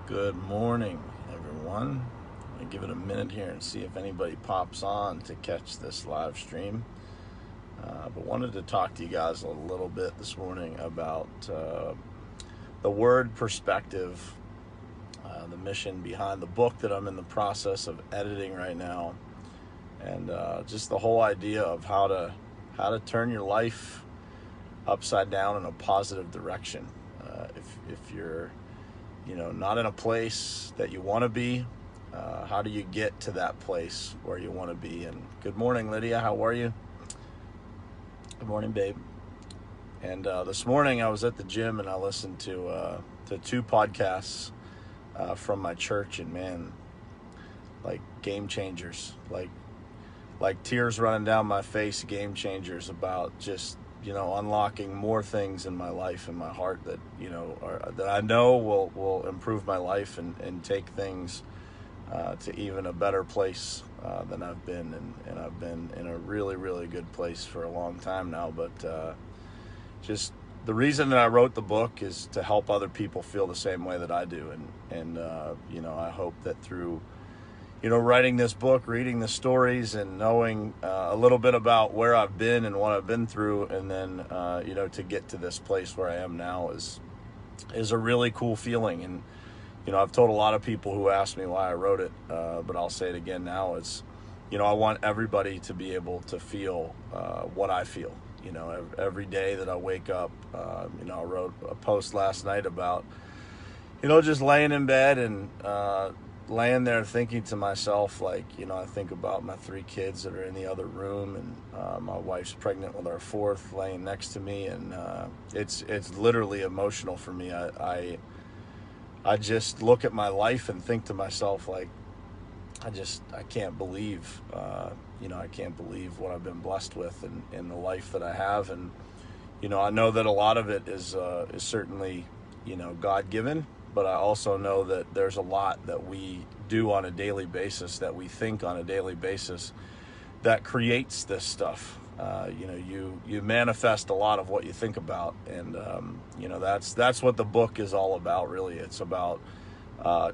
Good morning, everyone. I'm going to give it a minute here and see if anybody pops on to catch this live stream. But wanted to talk to you guys a little bit this morning about the word perspective, the mission behind the book that I'm in the process of editing right now, and just the whole idea of how to turn your life upside down in a positive direction. If you're not in a place that you want to be, how do you get to that place where you want to be? And good morning, Lydia. How are you? Good morning, babe. And this morning I was at the gym and I listened to two podcasts from my church, and man, like game changers, like tears running down my face, game changers about just unlocking more things in my life and my heart that that I know will improve my life and take things to even a better place than I've been, and I've been in a really, really good place for a long time now. But just the reason that I wrote the book is to help other people feel the same way that I do, and I hope that through writing this book, reading the stories, and knowing a little bit about where I've been and what I've been through, and then to get to this place where I am now is a really cool feeling. And I've told a lot of people who ask me why I wrote it, but I'll say it again now. It's I want everybody to be able to feel what I feel. Every day that I wake up. I wrote a post last night about just laying in bed and laying there thinking to myself, I think about my 3 kids that are in the other room, and my wife's pregnant with our 4th laying next to me, and it's literally emotional for me. I just look at my life and think to myself, I can't believe I can't believe what I've been blessed with in the life that I have. And I know that a lot of it is certainly God-given, but I also know that there's a lot that we do on a daily basis, that we think on a daily basis, that creates this stuff. You manifest a lot of what you think about, and that's what the book is all about. Really, it's about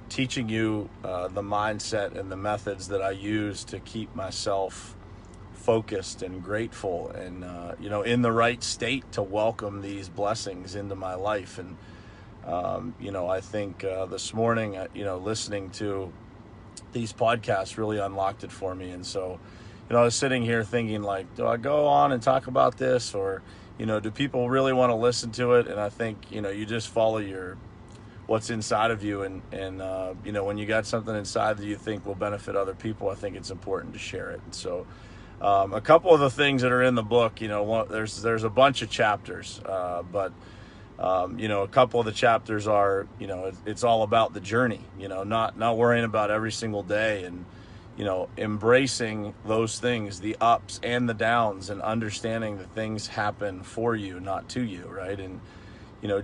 teaching you the mindset and the methods that I use to keep myself focused and grateful, and in the right state to welcome these blessings into my life. And I think this morning, listening to these podcasts really unlocked it for me. And so, I was sitting here thinking, do I go on and talk about this, or, do people really want to listen to it? And I think, you just follow what's inside of you. And when you got something inside that you think will benefit other people, I think it's important to share it. And so, a couple of the things that are in the book, there's a bunch of chapters, but a couple of the chapters are, it's all about the journey, not worrying about every single day, and, embracing those things, the ups and the downs, and understanding that things happen for you, not to you, right? And,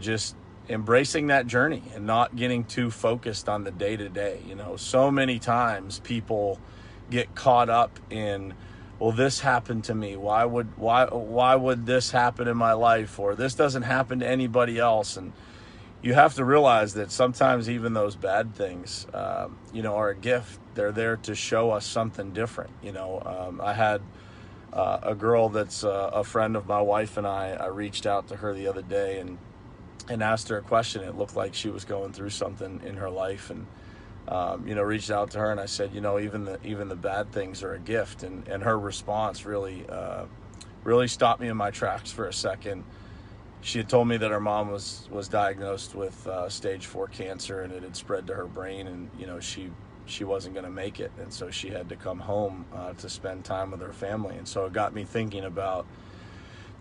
just embracing that journey and not getting too focused on the day to day. So many times people get caught up in, well, this happened to me. Why would this happen in my life? Or this doesn't happen to anybody else. And you have to realize that sometimes even those bad things, are a gift. They're there to show us something different. I had a girl that's a friend of my wife and I reached out to her the other day and asked her a question. It looked like she was going through something in her life, and reached out to her, and I said, even the bad things are a gift. And her response really stopped me in my tracks for a second. She had told me that her mom was diagnosed with stage 4 cancer, and it had spread to her brain, and she wasn't going to make it, and so she had to come home to spend time with her family. And so it got me thinking about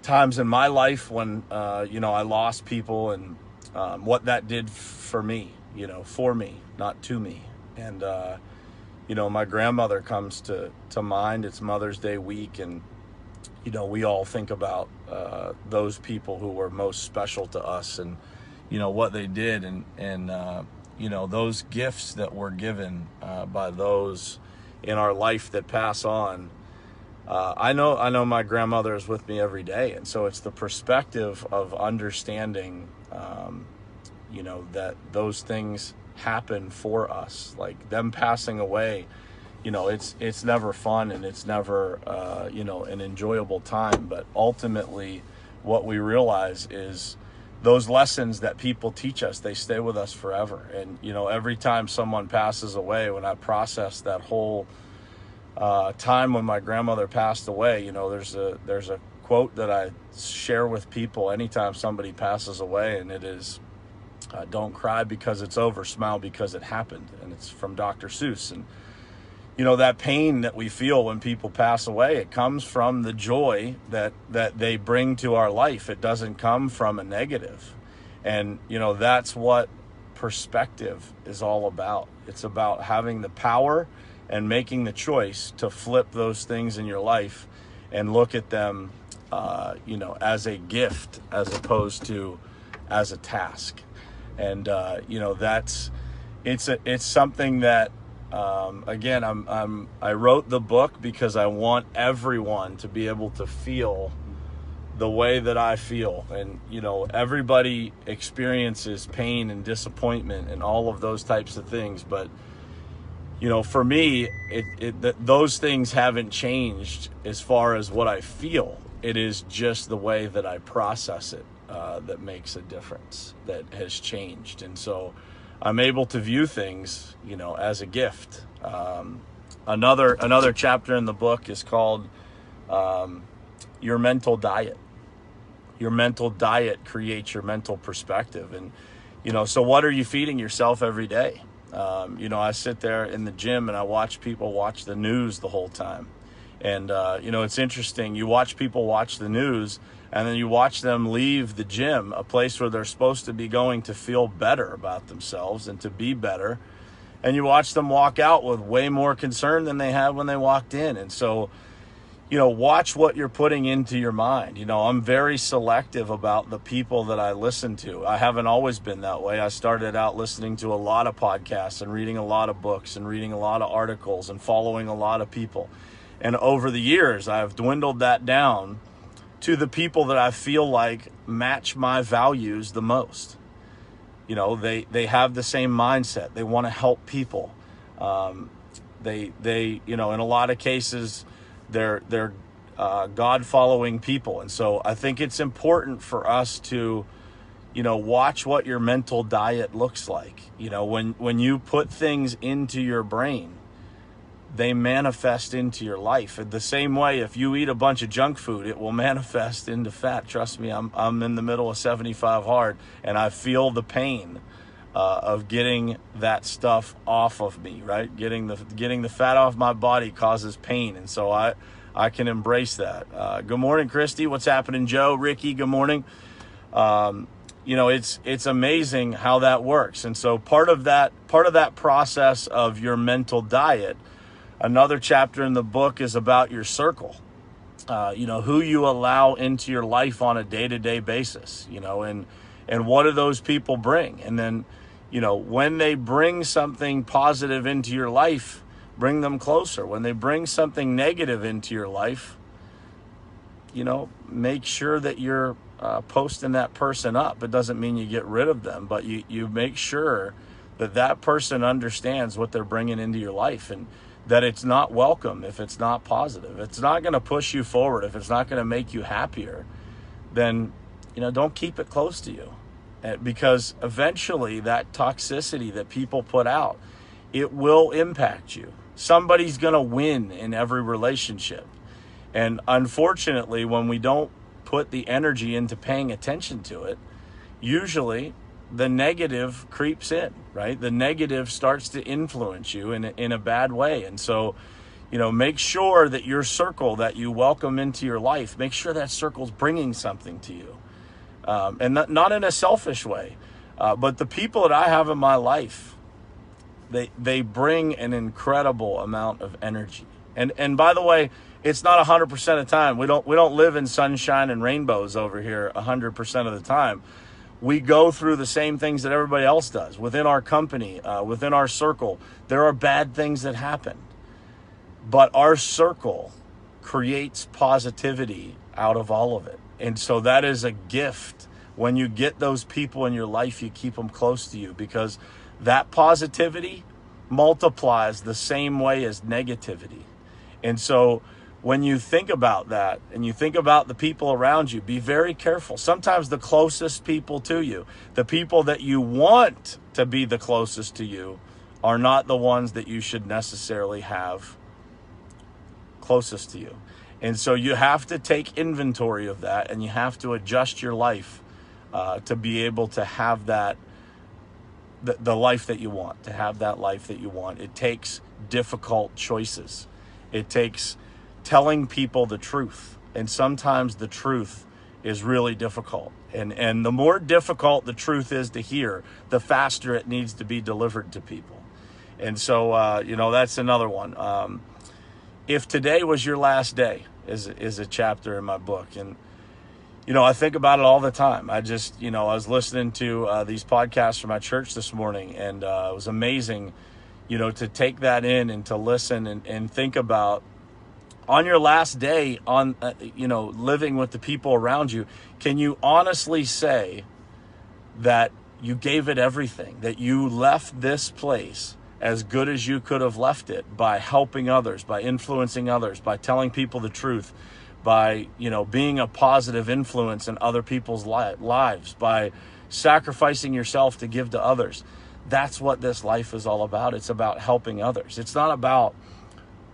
times in my life when I lost people, and what that did for me, for me, not to me. And my grandmother comes to mind. It's Mother's Day week, and we all think about those people who were most special to us, and what they did, and those gifts that were given by those in our life that pass on. I know my grandmother is with me every day, and so it's the perspective of understanding, that those things happen for us. Like them passing away, it's never fun, and it's never, an enjoyable time. But ultimately, what we realize is those lessons that people teach us, they stay with us forever. And, every time someone passes away, when I process that whole time when my grandmother passed away, there's a quote that I share with people anytime somebody passes away, and it is, don't cry because it's over, smile because it happened. And it's from Dr. Seuss. And, that pain that we feel when people pass away, it comes from the joy that they bring to our life. It doesn't come from a negative. And, that's what perspective is all about. It's about having the power and making the choice to flip those things in your life and look at them, as a gift as opposed to as a task. And, it's something that, again, I wrote the book because I want everyone to be able to feel the way that I feel. And, everybody experiences pain and disappointment and all of those types of things. But, for me, those things haven't changed as far as what I feel. It is just the way that I process it that makes a difference, that has changed. And so I'm able to view things, as a gift. Another chapter in the book is called Your Mental Diet. Your mental diet creates your mental perspective. And, so what are you feeding yourself every day? I sit there in the gym and I watch people watch the news the whole time. And, it's interesting. You watch people watch the news, and then you watch them leave the gym, a place where they're supposed to be going to feel better about themselves and to be better. And you watch them walk out with way more concern than they had when they walked in. And so, watch what you're putting into your mind. I'm very selective about the people that I listen to. I haven't always been that way. I started out listening to a lot of podcasts and reading a lot of books and reading a lot of articles and following a lot of people. And over the years, I've dwindled that down to the people that I feel like match my values the most. They have the same mindset. They want to help people. They in a lot of cases, they're God-following people. And so I think it's important for us to, watch what your mental diet looks like. When you put things into your brain, they manifest into your life. And the same way, if you eat a bunch of junk food, it will manifest into fat. Trust me, I'm in the middle of 75 hard, and I feel the pain of getting that stuff off of me, right? Getting the fat off my body causes pain. And so I can embrace that. Good morning, Christy. What's happening, Joe? Ricky, good morning. It's amazing how that works. And so part of that process of your mental diet, another chapter in the book is about your circle, who you allow into your life on a day-to-day basis, and what do those people bring? And then, when they bring something positive into your life, bring them closer. When they bring something negative into your life, make sure that you're posting that person up. It doesn't mean you get rid of them, but you make sure that person understands what they're bringing into your life, and that it's not welcome if it's not positive. It's not going to push you forward. If it's not going to make you happier, then, don't keep it close to you. Because eventually that toxicity that people put out, it will impact you. Somebody's going to win in every relationship. And unfortunately, when we don't put the energy into paying attention to it, usually the negative creeps in, right? The negative starts to influence you in a bad way. And so, make sure that your circle that you welcome into your life, make sure that circle's bringing something to you. And not in a selfish way, but the people that I have in my life, they bring an incredible amount of energy. And by the way, it's not 100% of the time. We don't live in sunshine and rainbows over here 100% of the time. We go through the same things that everybody else does within our company, within our circle. There are bad things that happen, but our circle creates positivity out of all of it. And so that is a gift When you get those people in your life, you keep them close to you, because that positivity multiplies the same way as negativity. And so when you think about that and you think about the people around you, be very careful. Sometimes the closest people to you, the people that you want to be the closest to you, are not the ones that you should necessarily have closest to you. And so you have to take inventory of that, and you have to adjust your life to be able to have that, the life that you want, to have that life that you want. It takes difficult choices. It takes telling people the truth. And sometimes the truth is really difficult. And the more difficult the truth is to hear, the faster it needs to be delivered to people. And so, that's another one. If today was your last day is a chapter in my book. And, I think about it all the time. I was listening to these podcasts from my church this morning, and it was amazing, to take that in and to listen and think about, on your last day, on living with the people around you, can you honestly say that you gave it everything, that you left this place as good as you could have left it, by helping others, by influencing others, by telling people the truth, by being a positive influence in other people's lives, by sacrificing yourself to give to others? That's what this life is all about. It's about helping others. It's not about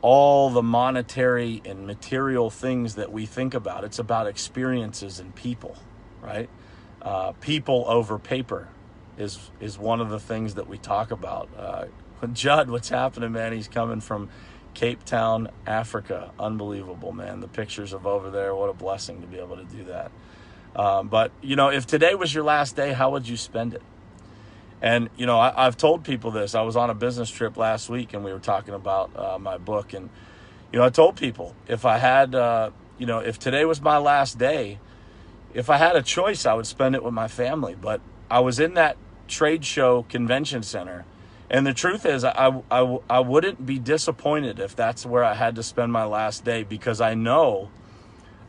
all the monetary and material things that we think about. It's about experiences and people, right? People over paper is one of the things that we talk about. Judd, what's happening, man? He's coming from Cape Town, Africa. Unbelievable, man. The pictures of over there, what a blessing to be able to do that. But if today was your last day, how would you spend it? And, I've told people this. I was on a business trip last week, and we were talking about my book. And, I told people, if I had, if today was my last day, if I had a choice, I would spend it with my family. But I was in that trade show convention center, and the truth is I wouldn't be disappointed if that's where I had to spend my last day, because I know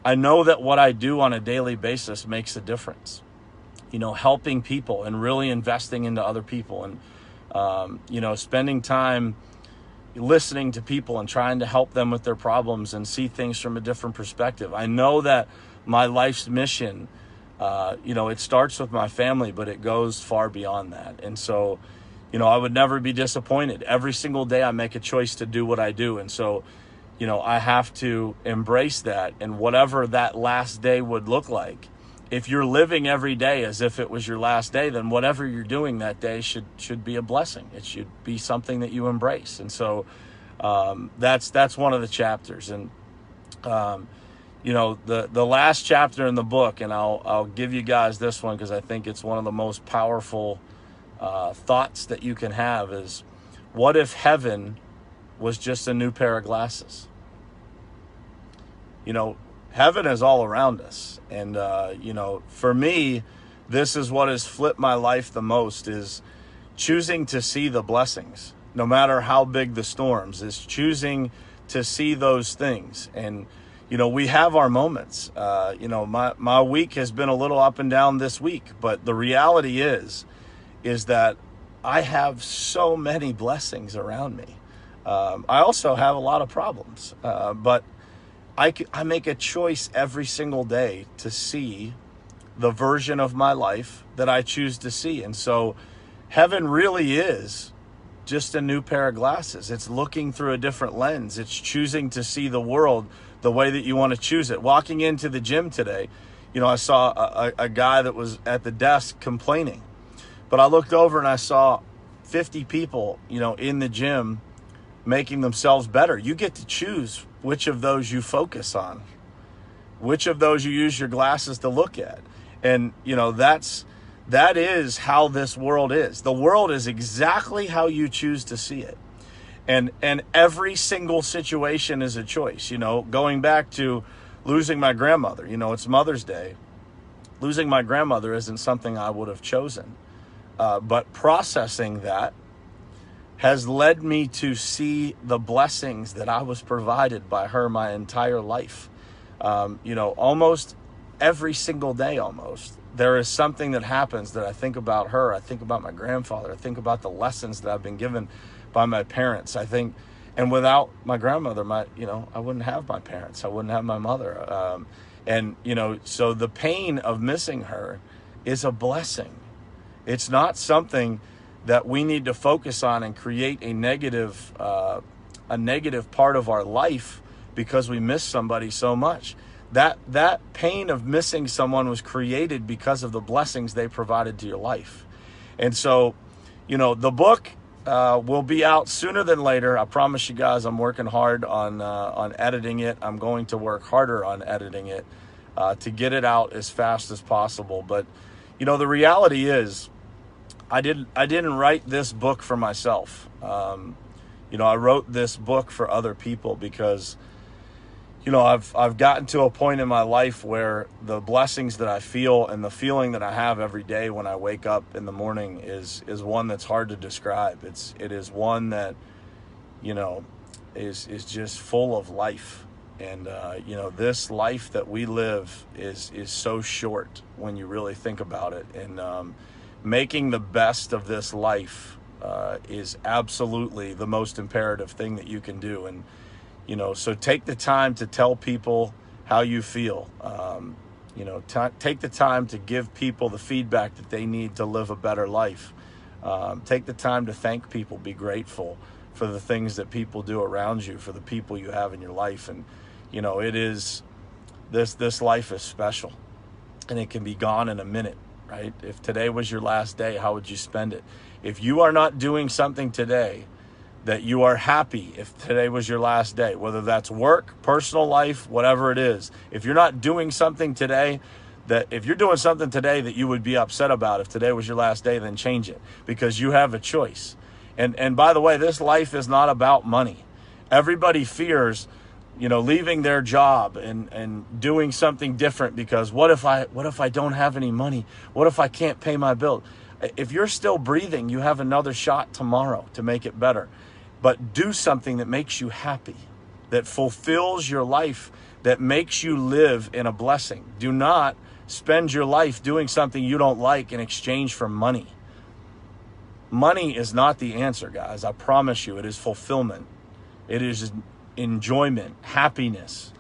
that what I do on a daily basis makes a difference. Helping people and really investing into other people, and, spending time listening to people and trying to help them with their problems and see things from a different perspective. I know that my life's mission, it starts with my family, but it goes far beyond that. And so, I would never be disappointed. Every single day I make a choice to do what I do. And so, I have to embrace that, and whatever that last day would look like. If you're living every day as if it was your last day, then whatever you're doing that day should be a blessing. It should be something that you embrace. And so that's one of the chapters. And the last chapter in the book, and I'll give you guys this one because I think it's one of the most powerful thoughts that you can have, is, what if heaven was just a new pair of glasses? Heaven is all around us. And, for me, this is what has flipped my life the most, is choosing to see the blessings, no matter how big the storms, is choosing to see those things. And, we have our moments. My week has been a little up and down this week, but the reality is that I have so many blessings around me. I also have a lot of problems, but I make a choice every single day to see the version of my life that I choose to see. And so heaven really is just a new pair of glasses. It's looking through a different lens. It's choosing to see the world the way that you want to choose it. Walking into the gym today, I saw a guy that was at the desk complaining, but I looked over and I saw 50 people, in the gym making themselves better. You get to choose which of those you focus on, which of those you use your glasses to look at. And, that is how this world is. The world is exactly how you choose to see it. And every single situation is a choice. Going back to losing my grandmother, it's Mother's Day. Losing my grandmother isn't something I would have chosen. But processing that has led me to see the blessings that I was provided by her my entire life. Almost every single day, there is something that happens that I think about her. I think about my grandfather. I think about the lessons that I've been given by my parents. I think, and without my grandmother, I wouldn't have my parents. I wouldn't have my mother. So the pain of missing her is a blessing. It's not something that we need to focus on and create a negative part of our life because we miss somebody so much. That pain of missing someone was created because of the blessings they provided to your life. And so, the book will be out sooner than later. I promise you guys, I'm working hard on editing it. I'm going to work harder on editing it to get it out as fast as possible. But, the reality is, I didn't write this book for myself. I wrote this book for other people because, I've gotten to a point in my life where the blessings that I feel and the feeling that I have every day when I wake up in the morning is one that's hard to describe. It is one that, is just full of life. And, this life that we live is so short when you really think about it. And making the best of this life is absolutely the most imperative thing that you can do. And, so take the time to tell people how you feel. Take the time to give people the feedback that they need to live a better life. Take the time to thank people, be grateful for the things that people do around you, for the people you have in your life. And, it is, this life is special and it can be gone in a minute, right? If today was your last day, how would you spend it? If you are not doing something today that you are happy, if today was your last day, whether that's work, personal life, whatever it is, if you're not doing something today, if you're doing something today that you would be upset about, if today was your last day, then change it, because you have a choice. And by the way, this life is not about money. Everybody fears, leaving their job and doing something different because what if I don't have any money? What if I can't pay my bill? If you're still breathing, you have another shot tomorrow to make it better. But do something that makes you happy, that fulfills your life, that makes you live in a blessing. Do not spend your life doing something you don't like in exchange for money. Money is not the answer, guys. I promise you, it is fulfillment. It is enjoyment, happiness,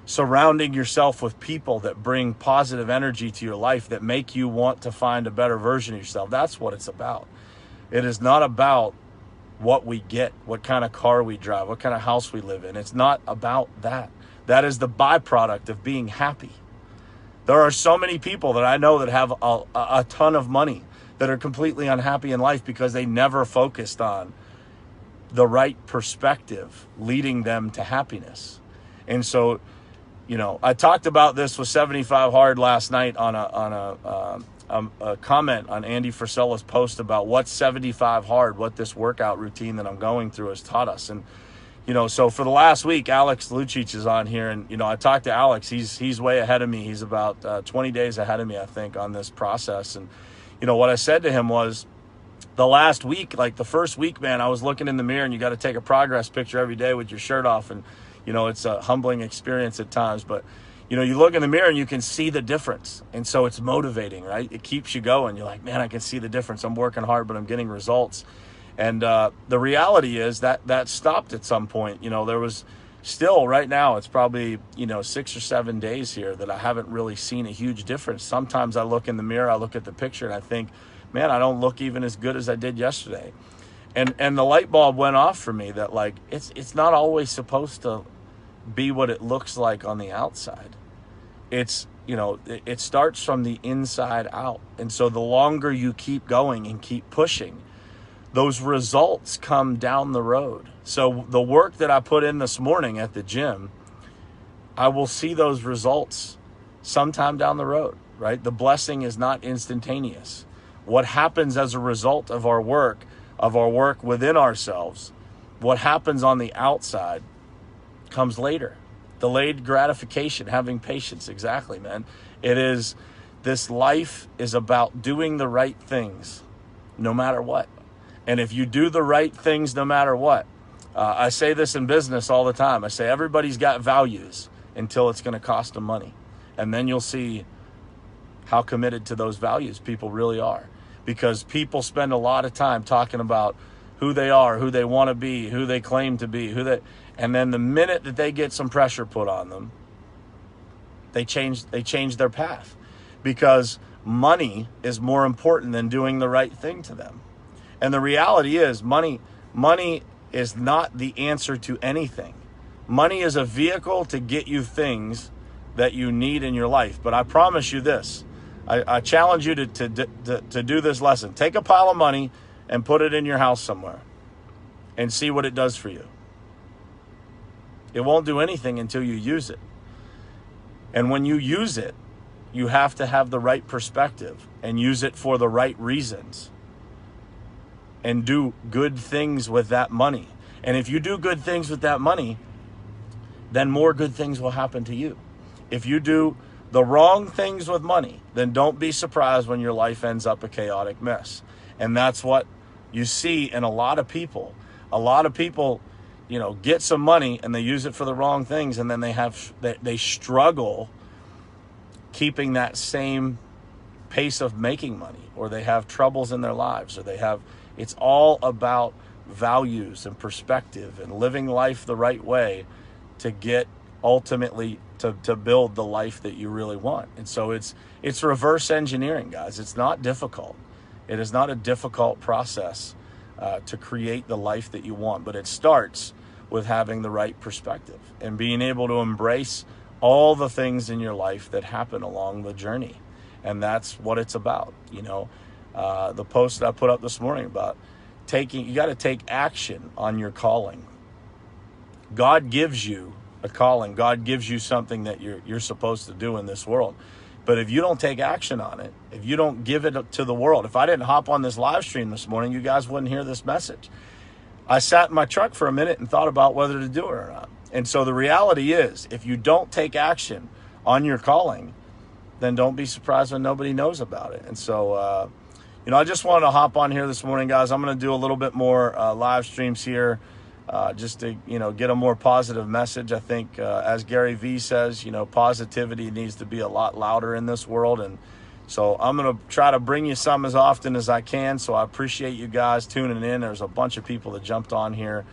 surrounding yourself with people that bring positive energy to your life, that make you want to find a better version of yourself. That's what it's about. It is not about what we get, what kind of car we drive, what kind of house we live in. It's not about that. That is the byproduct of being happy. There are so many people that I know that have a ton of money that are completely unhappy in life because they never focused on the right perspective leading them to happiness. And so, I talked about this with 75 Hard last night on a comment on Andy Frisella's post about what 75 Hard, what this workout routine that I'm going through has taught us. And, so for the last week, Alex Lucic is on here. And, I talked to Alex. He's way ahead of me. He's about 20 days ahead of me, I think, on this process. And, what I said to him was, the last week, like the first week, man, I was looking in the mirror, and you got to take a progress picture every day with your shirt off. And, it's a humbling experience at times, but, you look in the mirror and you can see the difference. And so it's motivating, right? It keeps you going. You're like, man, I can see the difference. I'm working hard, but I'm getting results. And the reality is that stopped at some point. There was still, right now, it's probably, 6 or 7 days here that I haven't really seen a huge difference. Sometimes I look in the mirror, I look at the picture, and I think, man, I don't look even as good as I did yesterday. And the light bulb went off for me that, like, it's not always supposed to be what it looks like on the outside. It's, it starts from the inside out. And so the longer you keep going and keep pushing, those results come down the road. So the work that I put in this morning at the gym, I will see those results sometime down the road, right? The blessing is not instantaneous. What happens as a result of our work within ourselves, what happens on the outside comes later. Delayed gratification, having patience. Exactly, man. This life is about doing the right things no matter what. And if you do the right things no matter what, I say this in business all the time. I say everybody's got values until it's going to cost them money. And then you'll see how committed to those values people really are. Because people spend a lot of time talking about who they are, who they want to be, who they claim to be, and then the minute that they get some pressure put on them, they change their path, because money is more important than doing the right thing to them. And the reality is money is not the answer to anything. Money is a vehicle to get you things that you need in your life. But I promise you this, I challenge you to do this lesson. Take a pile of money and put it in your house somewhere and see what it does for you. It won't do anything until you use it. And when you use it, you have to have the right perspective and use it for the right reasons and do good things with that money. And if you do good things with that money, then more good things will happen to you. If you do the wrong things with money, then don't be surprised when your life ends up a chaotic mess. And that's what you see in a lot of people. A lot of people, get some money and they use it for the wrong things, and then they struggle keeping that same pace of making money, or they have troubles in their lives, or it's all about values and perspective and living life the right way to get ultimately to build the life that you really want. And so it's reverse engineering, guys. It's not difficult. It is not a difficult process to create the life that you want, but it starts with having the right perspective and being able to embrace all the things in your life that happen along the journey. And that's what it's about. The post that I put up this morning about you got to take action on your calling. God gives you a calling. God gives you something that you're supposed to do in this world. But if you don't take action on it, if you don't give it to the world, if I didn't hop on this live stream this morning, you guys wouldn't hear this message. I sat in my truck for a minute and thought about whether to do it or not. And so the reality is, if you don't take action on your calling, then don't be surprised when nobody knows about it. And so, I just wanted to hop on here this morning, guys. I'm going to do a little bit more live streams here just to, get a more positive message. I think, as Gary Vee says, positivity needs to be a lot louder in this world. And so I'm going to try to bring you some as often as I can. So I appreciate you guys tuning in. There's a bunch of people that jumped on here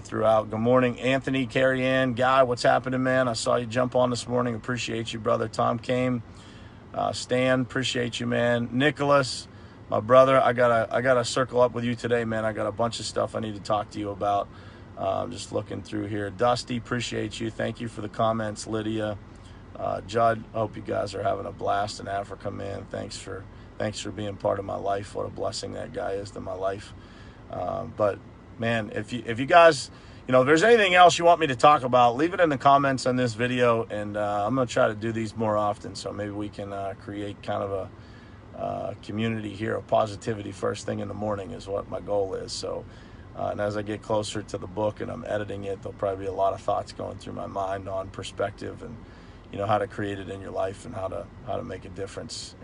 throughout. Good morning, Anthony, Carrie Ann, Guy, what's happening, man? I saw you jump on this morning. Appreciate you, brother. Tom came. Stan, appreciate you, man. Nicholas, my brother, I gotta circle up with you today, man. I got a bunch of stuff I need to talk to you about. I'm just looking through here. Dusty, appreciate you. Thank you for the comments. Lydia, Judd, hope you guys are having a blast in Africa, man. Thanks for being part of my life. What a blessing that guy is to my life. But man, if you guys, if there's anything else you want me to talk about, leave it in the comments on this video, and I'm going to try to do these more often, so maybe we can create kind of a community here of positivity first thing in the morning is what my goal is. So, and as I get closer to the book and I'm editing it, there'll probably be a lot of thoughts going through my mind on perspective and, how to create it in your life and how to make a difference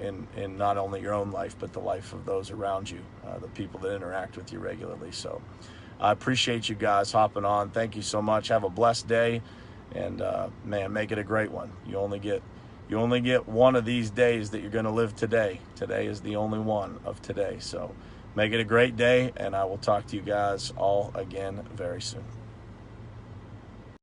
in not only your own life, but the life of those around you, the people that interact with you regularly. So I appreciate you guys hopping on. Thank you so much. Have a blessed day, and man, make it a great one. You only get one of these days that you're going to live today. Today is the only one of today. So make it a great day, and I will talk to you guys all again very soon.